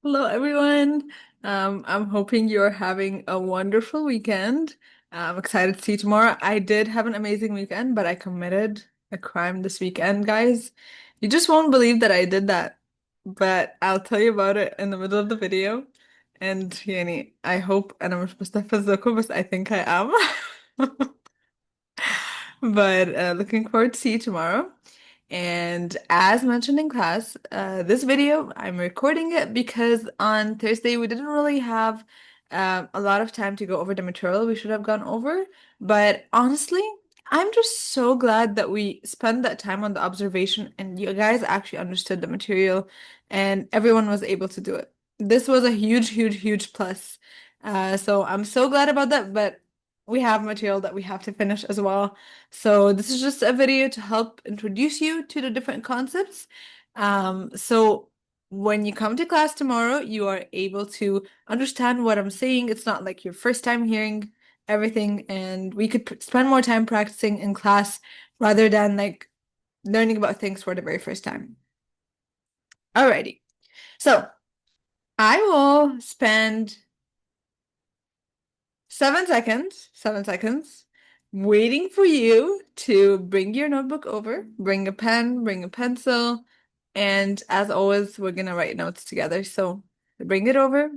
Hello, everyone. I'm hoping you're having a wonderful weekend. I'm excited to see you tomorrow. I did have an amazing weekend, but I committed a crime this weekend, guys. You just won't believe that I did that, but I'll tell you about it in the middle of the video. And يعني I hope أنا مش بستفزكم بس I think I am. But looking forward to see you tomorrow. And as mentioned in class, this video, I'm recording it because on Thursday we didn't really have a lot of time to go over the material we should have gone over. But honestly, I'm just so glad that we spent that time on the observation and you guys actually understood the material and everyone was able to do it. This was a huge, huge, huge plus. So I'm so glad about that, but we have material that we have to finish as well. So this is just a video to help introduce you to the different concepts. So when you come to class tomorrow, you are able to understand what I'm saying. It's not like your first time hearing everything, and we could spend more time practicing in class rather than like learning about things for the very first time. Alrighty. So I will spend 7 seconds, waiting for you to bring your notebook over, bring a pen, bring a pencil, and as always, we're gonna write notes together. So bring it over.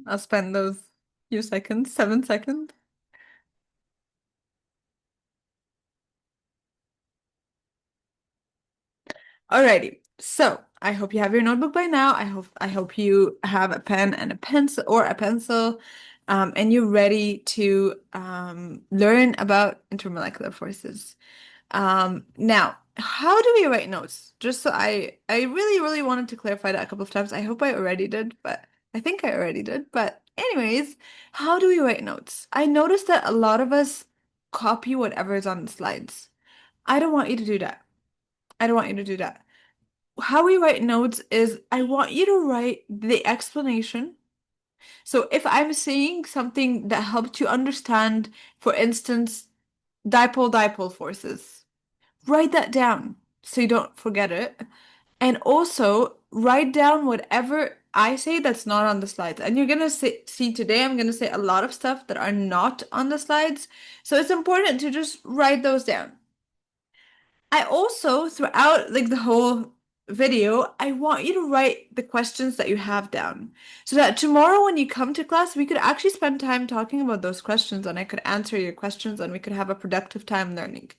I'll spend those few seconds, 7 seconds. Alrighty. So I hope you have your notebook by now. I hope you have a pen and a pencil or a pencil, and you're ready to learn about intermolecular forces. Now, how do we write notes? Just so I really, really wanted to clarify that a couple of times. I hope I already did, but I think I already did. But anyways, how do we write notes? I noticed that a lot of us copy whatever is on the slides. I don't want you to do that. I don't want you to do that. How we write notes is I want you to write the explanation. So if I'm saying something that helped you understand, for instance, dipole-dipole forces. Write that down so you don't forget it. And also write down whatever I say that's not on the slides. And you're gonna see today, I'm gonna say a lot of stuff that are not on the slides. So it's important to just write those down. I also, throughout like the whole video, I want you to write the questions that you have down so that tomorrow when you come to class, we could actually spend time talking about those questions and I could answer your questions and we could have a productive time learning.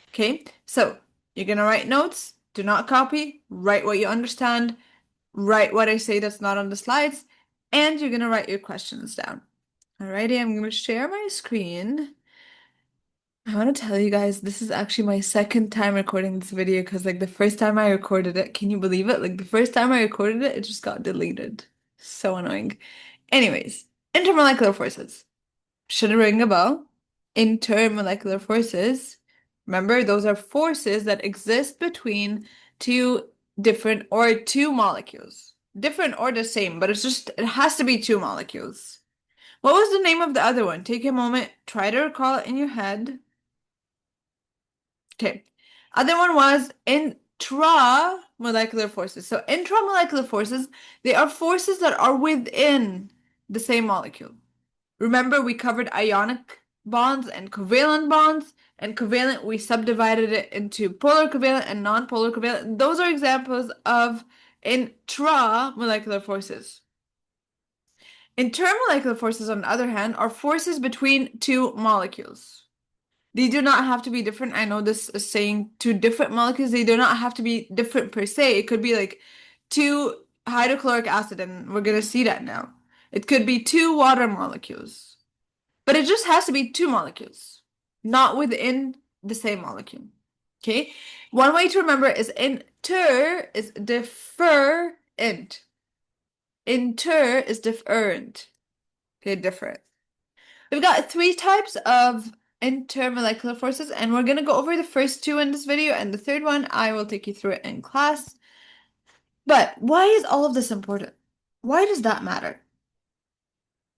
Okay, so you're gonna write notes, do not copy, write what you understand, write what I say that's not on the slides, and you're gonna write your questions down. Alrighty, I'm gonna share my screen. I want to tell you guys, this is actually my second time recording this video because like the first time I recorded it, can you believe it? Like the first time I recorded it, it just got deleted. So annoying. Anyways, intermolecular forces. Should it ring a bell? Intermolecular forces. Remember, those are forces that exist between two different or two molecules. Different or the same, but it has to be two molecules. What was the name of the other one? Take a moment, try to recall it in your head. Okay. Other one was intramolecular forces. So intramolecular forces, they are forces that are within the same molecule. Remember, we covered ionic bonds and covalent bonds. And covalent, we subdivided it into polar covalent and non-polar covalent. Those are examples of intramolecular forces. Intermolecular forces, on the other hand, are forces between two molecules. They do not have to be different. I know this is saying two different molecules. They do not have to be different per se. It could be like two hydrochloric acid, and we're gonna see that now. It could be two water molecules. But it just has to be two molecules, not within the same molecule. Okay? One way to remember is inter is different. Inter is different. Okay, different. We've got three types of intermolecular forces, and we're going to go over the first two in this video, and the third one I will take you through it in class. But why is all of this important? Why does that matter?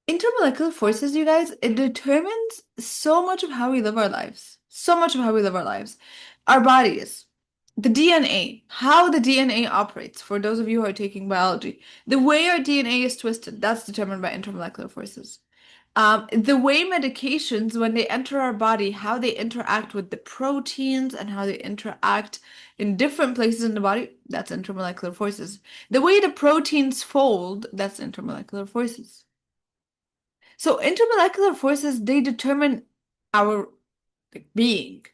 Intermolecular forces, you guys, it determines so much of how we live our lives. So much of how we live our lives. Our bodies. The DNA, how the DNA operates, for those of you who are taking biology, the way our DNA is twisted, that's determined by intermolecular forces. The way medications, when they enter our body, how they interact with the proteins and how they interact in different places in the body, that's intermolecular forces. The way the proteins fold, that's intermolecular forces. So intermolecular forces, they determine our being.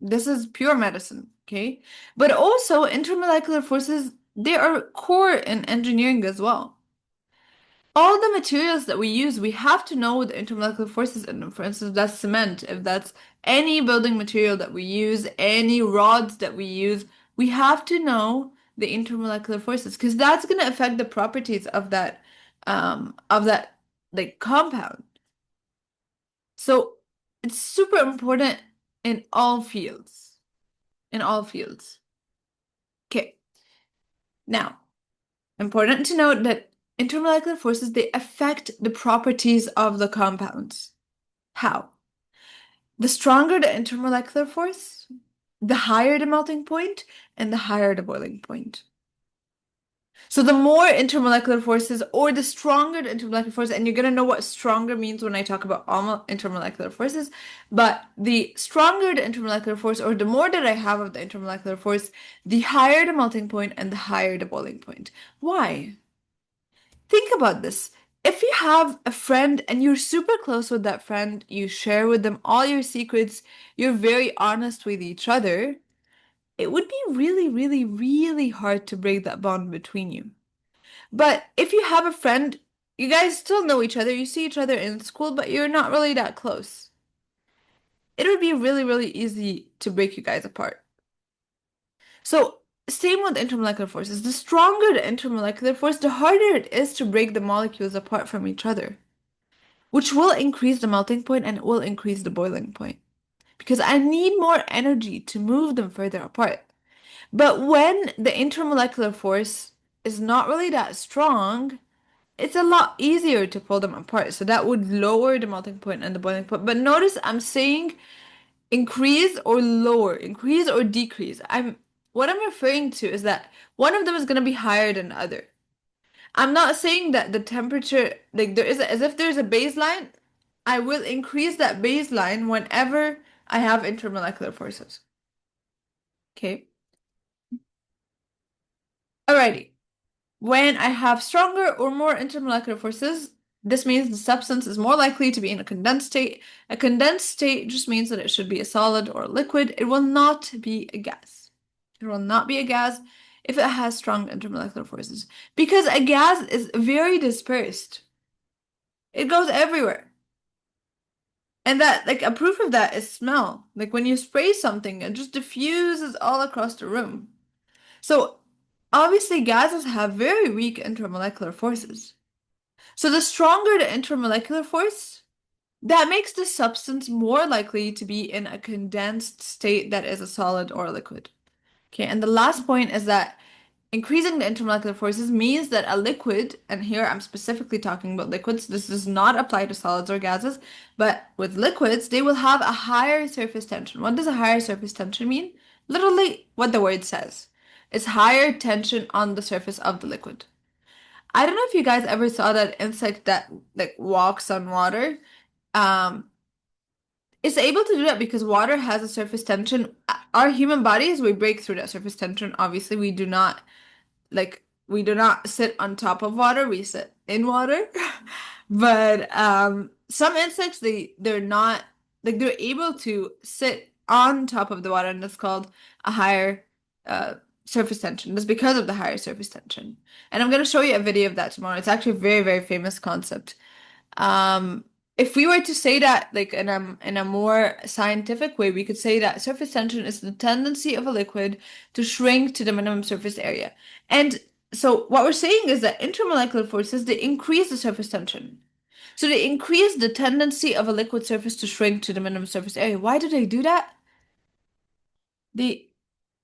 This is pure medicine, okay? But also intermolecular forces, they are core in engineering as well. All the materials that we use, we have to know the intermolecular forces in them. For instance, that's cement, if that's any building material that we use, any rods that we use, we have to know the intermolecular forces because that's going to affect the properties of that like compound. So it's super important in all fields, in all fields. Okay. Now, important to note that intermolecular forces, they affect the properties of the compounds. How? The stronger the intermolecular force, the higher the melting point and the higher the boiling point. So the more intermolecular forces or the stronger the intermolecular force, and you're going to know what stronger means when I talk about all intermolecular forces, but the stronger the intermolecular force or the more that I have of the intermolecular force, the higher the melting point and the higher the boiling point. Why? Think about this. If you have a friend and you're super close with that friend, you share with them all your secrets, you're very honest with each other, it would be really, really, really hard to break that bond between you. But if you have a friend, you guys still know each other, you see each other in school, but you're not really that close. It would be really, really easy to break you guys apart. So, same with intermolecular forces. The stronger the intermolecular force, the harder it is to break the molecules apart from each other, which will increase the melting point and it will increase the boiling point because I need more energy to move them further apart. But when the intermolecular force is not really that strong, it's a lot easier to pull them apart. So that would lower the melting point and the boiling point. But notice I'm saying increase or lower, increase or decrease. What I'm referring to is that one of them is going to be higher than the other. I'm not saying that the temperature, like there is, as if there's a baseline, I will increase that baseline whenever I have intermolecular forces. Okay. Alrighty. When I have stronger or more intermolecular forces, this means the substance is more likely to be in a condensed state. A condensed state just means that it should be a solid or a liquid. It will not be a gas. It will not be a gas if it has strong intermolecular forces because a gas is very dispersed. It goes everywhere. And that, like, a proof of that is smell. Like, when you spray something, it just diffuses all across the room. So, obviously, gases have very weak intermolecular forces. So, the stronger the intermolecular force, that makes the substance more likely to be in a condensed state that is a solid or a liquid. Okay, and the last point is that increasing the intermolecular forces means that a liquid, and here I'm specifically talking about liquids, this does not apply to solids or gases, but with liquids, they will have a higher surface tension. What does a higher surface tension mean? Literally what the word says. It's higher tension on the surface of the liquid. I don't know if you guys ever saw that insect that like walks on water. Um, it's able to do that because water has a surface tension. Our human bodies, we break through that surface tension. Obviously, we do not sit on top of water, we sit in water. But some insects they're not like they're able to sit on top of the water and that's called a higher uh surface tension. That's because of the higher surface tension. And I'm going to show you a video of that tomorrow. It's actually a very, very famous concept. Um, if we were to say that like in a more scientific way, we could say that surface tension is the tendency of a liquid to shrink to the minimum surface area. And so what we're saying is that intermolecular forces, they increase the surface tension. So they increase the tendency of a liquid surface to shrink to the minimum surface area. Why do they do that? They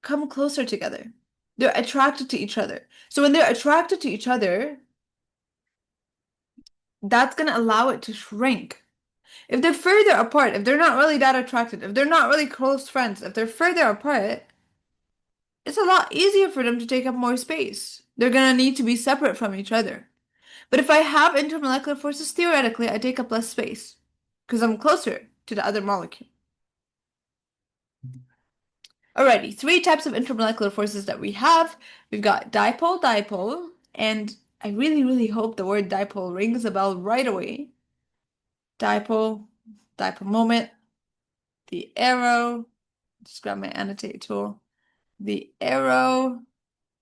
come closer together. They're attracted to each other. So when they're attracted to each other, that's going to allow it to shrink. If they're further apart, if they're not really that attracted, if they're not really close friends, if they're further apart, it's a lot easier for them to take up more space. They're gonna need to be separate from each other. But if I have intermolecular forces, theoretically, I take up less space because I'm closer to the other molecule. Alrighty, three types of intermolecular forces that we have. We've got dipole, dipole, and I really, really hope the word dipole rings a bell right away. Dipole, dipole moment, the arrow, just grab my annotate tool. The arrow,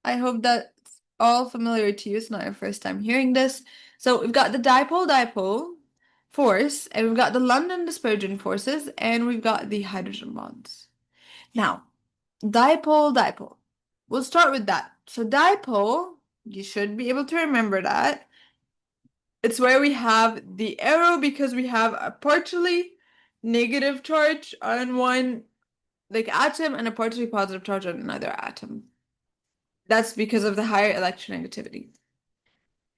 I hope that's all familiar to you. It's not your first time hearing this. So we've got the dipole-dipole force, and we've got the London dispersion forces, and we've got the hydrogen bonds. Now, dipole-dipole. We'll start with that. So dipole, you should be able to remember that. It's where we have the arrow because we have a partially negative charge on one like atom and a partially positive charge on another atom. That's because of the higher electronegativity.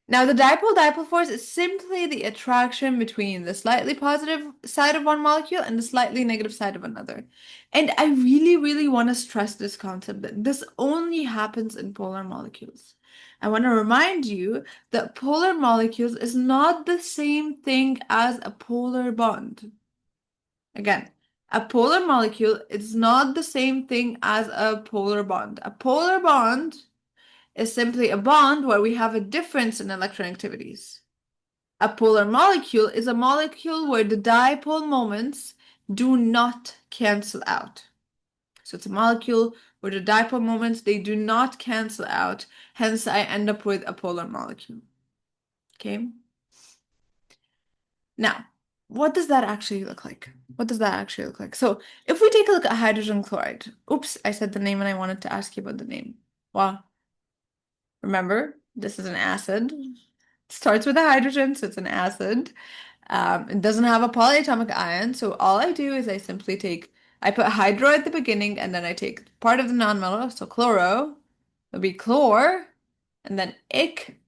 Now, the dipole-dipole force is simply the attraction between the slightly positive side of one molecule and the slightly negative side of another. And I really, really want to stress this concept that this only happens in polar molecules. I want to remind you that polar molecules is not the same thing as a polar bond. Again, a polar molecule is not the same thing as a polar bond. A polar bond is simply a bond where we have a difference in electronegativities. A polar molecule is a molecule where the dipole moments do not cancel out. So it's a molecule where the dipole moments, they do not cancel out. Hence, I end up with a polar molecule. Okay? Now, what does that actually look like? What does that actually look like? So if we take a look at hydrogen chloride. Oops, I said the name and I wanted to ask you about the name. Well, remember, this is an acid. It starts with a hydrogen, so it's an acid. It doesn't have a polyatomic ion, so all I do is I put hydro at the beginning, and then I take part of the nonmetal, so chloro, it'll be chlor, and then ic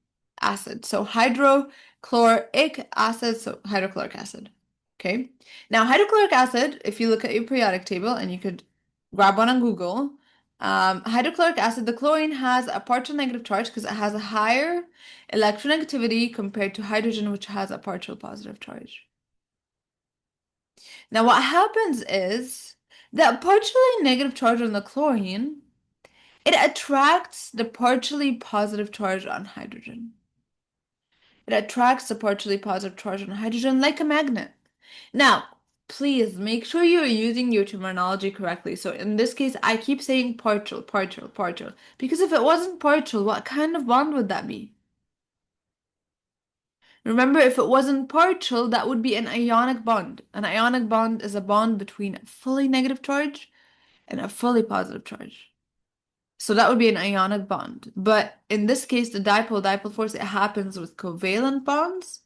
acid. So hydrochloric acid, so hydrochloric acid. Okay. Now, hydrochloric acid, if you look at your periodic table, and you could grab one on Google, hydrochloric acid, the chlorine has a partial negative charge because it has a higher electronegativity compared to hydrogen, which has a partial positive charge. Now, what happens is that partially negative charge on the chlorine, it attracts the partially positive charge on hydrogen. It attracts the partially positive charge on hydrogen like a magnet. Now, please make sure you're using your terminology correctly. So in this case, I keep saying partial, partial, partial. Because if it wasn't partial, what kind of bond would that be? Remember, if it wasn't partial, that would be an ionic bond. An ionic bond is a bond between a fully negative charge and a fully positive charge. So that would be an ionic bond. But in this case, the dipole-dipole force, it happens with covalent bonds,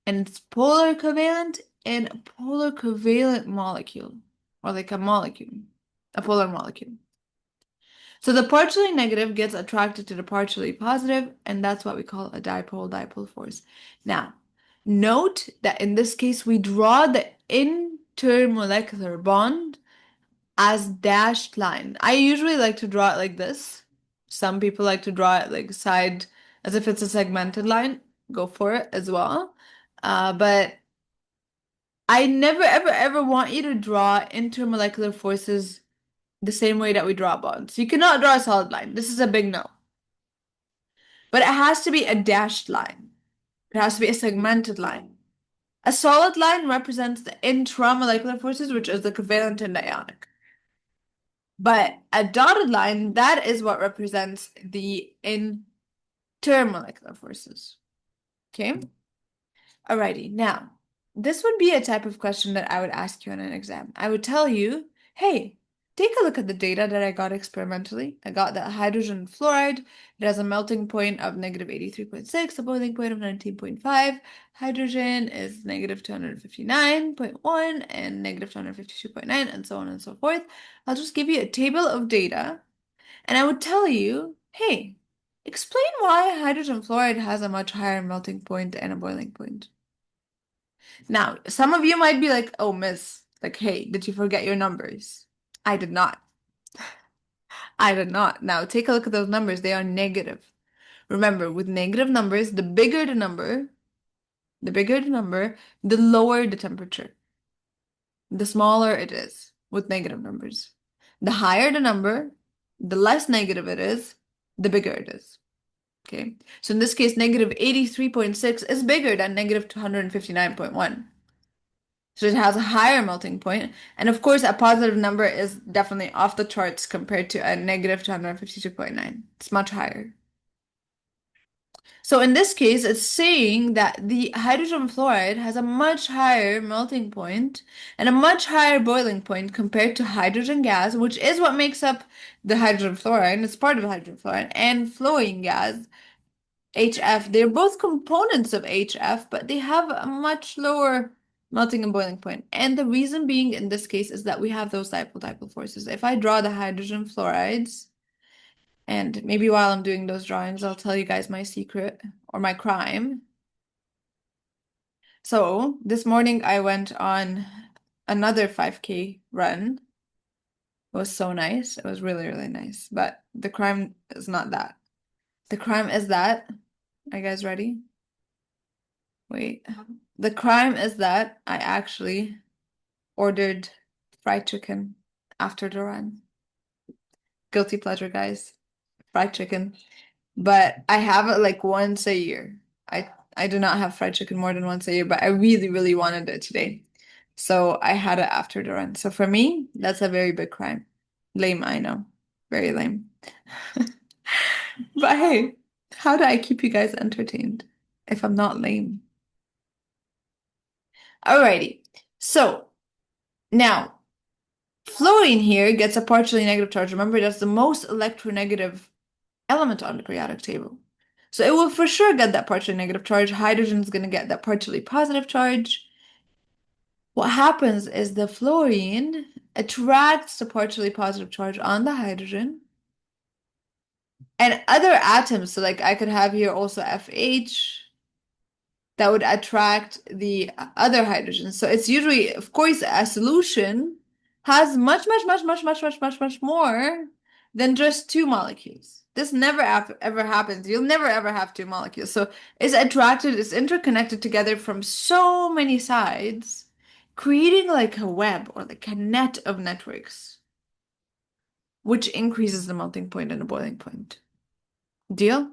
and it's polar covalent in a polar covalent molecule, or like a polar molecule. So the partially negative gets attracted to the partially positive, and that's what we call a dipole-dipole force. Now, note that in this case, we draw the intermolecular bond as dashed line. I usually like to draw it like this. Some people like to draw it like side, as if it's a segmented line. Go for it as well. But I never, ever, ever want you to draw intermolecular forces the same way that we draw bonds. You cannot draw a solid line. This is a big no. But it has to be a dashed line. It has to be a segmented line. A solid line represents the intramolecular forces, which is the covalent and ionic. But a dotted line, that is what represents the intermolecular forces. Okay? Alrighty, now, this would be a type of question that I would ask you on an exam. I would tell you, hey, take a look at the data that I got experimentally. I got that hydrogen fluoride, it has a melting point of negative 83.6, a boiling point of 19.5. Hydrogen is negative 259.1 and negative 252.9, and so on and so forth. I'll just give you a table of data, and I would tell you, hey, explain why hydrogen fluoride has a much higher melting point and a boiling point. Now, some of you might be like, oh, miss, like, hey, did you forget your numbers? I did not. I did not. Now take a look at those numbers. They are negative. Remember, with negative numbers, the lower the temperature, the smaller it is with negative numbers. The higher the number, the less negative it is, the bigger it is. Okay. So in this case, negative 83.6 is bigger than negative 259.1. So it has a higher melting point. And of course, a positive number is definitely off the charts compared to a negative 252.9. It's much higher. So in this case, it's saying that the hydrogen fluoride has a much higher melting point and a much higher boiling point compared to hydrogen gas, which is what makes up the hydrogen fluoride. It's part of the hydrogen fluoride and flowing gas, HF. They're both components of HF, but they have a much lower melting and boiling point. And the reason being in this case is that we have those dipole-dipole forces. If I draw the hydrogen fluorides, and maybe while I'm doing those drawings, I'll tell you guys my secret or my crime. So this morning I went on another 5K run. It was so nice. It was really, really nice. But the crime is not that. The crime is that, are you guys ready? Wait. The crime is that I actually ordered fried chicken after the run. Guilty pleasure, guys. Fried chicken. But I have it like once a year. I do not have fried chicken more than once a year, but I really, really wanted it today. So I had it after the run. So for me, that's a very big crime. Lame, I know. Very lame. But hey, how do I keep you guys entertained if I'm not lame? Alrighty. So now fluorine here gets a partially negative charge. Remember, that's the most electronegative element on the periodic table. So it will for sure get that partially negative charge. Hydrogen is going to get that partially positive charge. What happens is the fluorine attracts the partially positive charge on the hydrogen and other atoms. So like I could have here also FH that would attract the other hydrogen. So it's usually, of course, a solution has much more than just two molecules. This never ever happens. You'll never ever have two molecules. So it's attracted, it's interconnected together from so many sides, creating like a web or like a net of networks, which increases the melting point and the boiling point. Deal?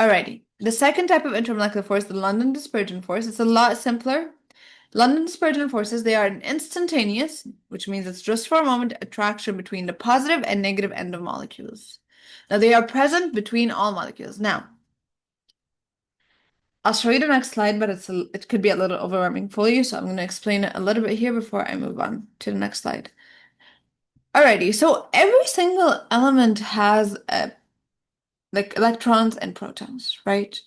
Alrighty. The second type of intermolecular force, the London dispersion force, it's a lot simpler. London dispersion forces, they are an instantaneous, which means it's just for a moment, attraction between the positive and negative end of molecules. Now, they are present between all molecules. Now, I'll show you the next slide, but it could be a little overwhelming for you, so I'm going to explain it a little bit here before I move on to the next slide. Alrighty, so every single element has like electrons and protons, right?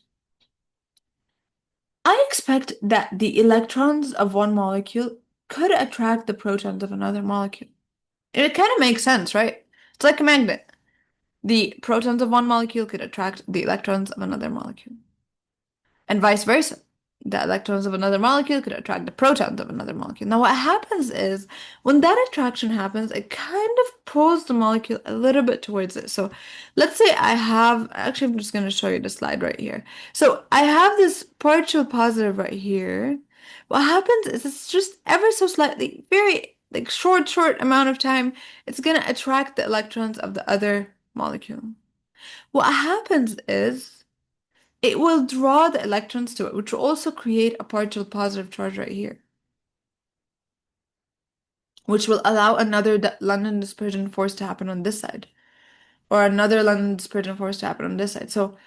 I expect that the electrons of one molecule could attract the protons of another molecule. It kind of makes sense, right? It's like a magnet. The protons of one molecule could attract the electrons of another molecule, and vice versa. The electrons of another molecule could attract the protons of another molecule. Now, what happens is when that attraction happens, it kind of pulls the molecule a little bit towards it. So let's say I have, actually, I'm just going to show you the slide right here. So I have this partial positive right here. What happens is it's just ever so slightly, very like short amount of time, it's going to attract the electrons of the other molecule. What happens is it will draw the electrons to it, which will also create a partial positive charge right here, which will allow another London dispersion force to happen on this side, or another London dispersion force to happen on this side. So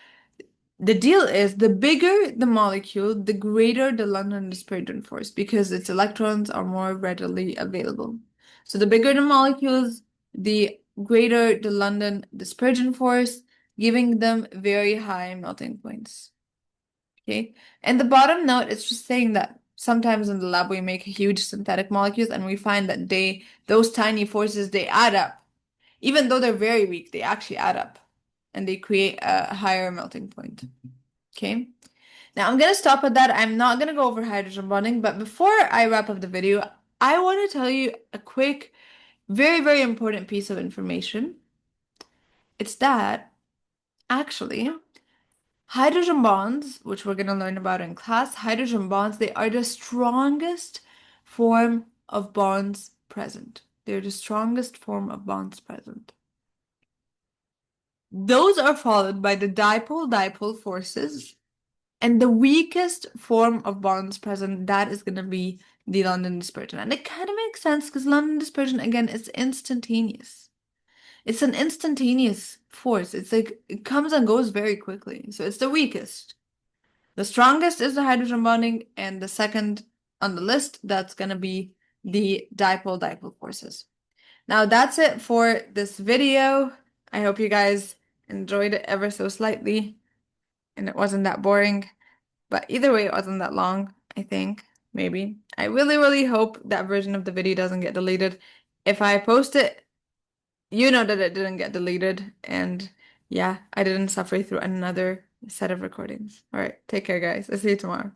the deal is the bigger the molecule, the greater the London dispersion force because its electrons are more readily available. So the bigger the molecules, the greater the London dispersion force, giving them very high melting points. Okay. And the bottom note is just saying that sometimes in the lab we make huge synthetic molecules and we find that those tiny forces, they add up. Even though they're very weak, they actually add up and they create a higher melting point. Okay. Now I'm going to stop at that. I'm not going to go over hydrogen bonding, but before I wrap up the video, I want to tell you a quick Very, very important piece of information. It's that actually hydrogen bonds, which we're going to learn about in class, hydrogen bonds, they are the strongest form of bonds present. They're the strongest form of bonds present. Those are followed by the dipole-dipole forces. And the weakest form of bonds present, that is going to be the London dispersion. And it kind of makes sense because London dispersion, again, is instantaneous. It's an instantaneous force. It's like it comes and goes very quickly. So it's the weakest. The strongest is the hydrogen bonding, and the second on the list, that's going to be the dipole-dipole forces. Now that's it for this video. I hope you guys enjoyed it ever so slightly and it wasn't that boring. But either way, it wasn't that long, I think. Maybe. I really, really hope that version of the video doesn't get deleted. If I post it, you know that it didn't get deleted. And yeah, I didn't suffer through another set of recordings. All right, take care, guys. I'll see you tomorrow.